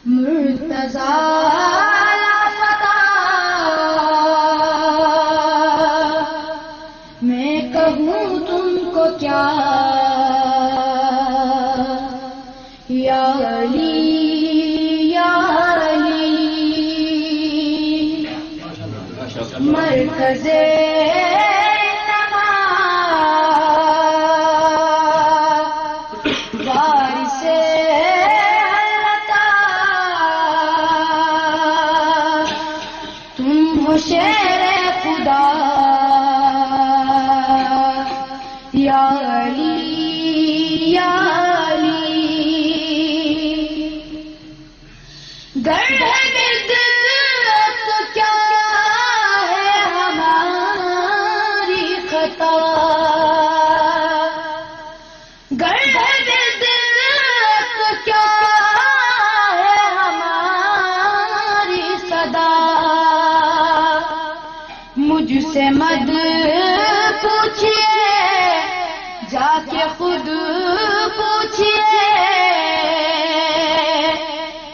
مرتضی لاپتہ میں کہوں تم کو کیا یا علی یا علی مرکز شیر خدا یا علی یا علی گرد بدعت کیا ہے ہماری خطا گرد بدعت کیا ہے ہماری صدا مجھ سے مت پوچھئے جا کے خود پوچھئے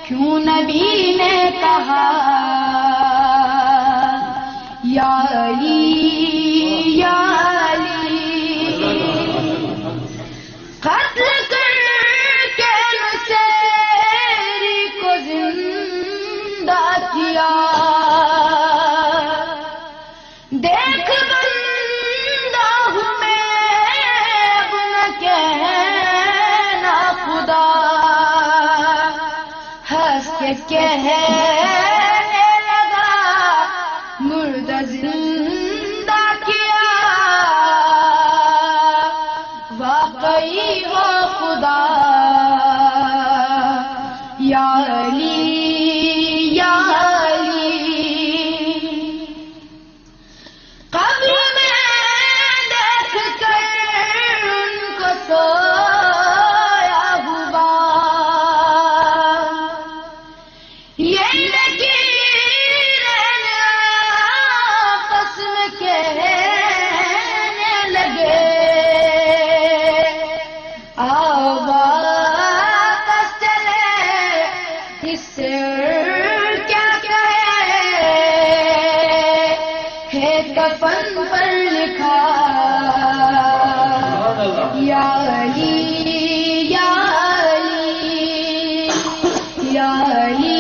کیوں نبی نے کہا یا علی یا علی قتل کر کے نصیری کو زندہ کیا دیکھ بندہ ہوں میں اب نہ کہنا خدا ہنس کے کہنے لگا مردہ زندہ کیا واقعی ہو خدا یا علی یا کفن پر لکھا یا علی یا علی یا علی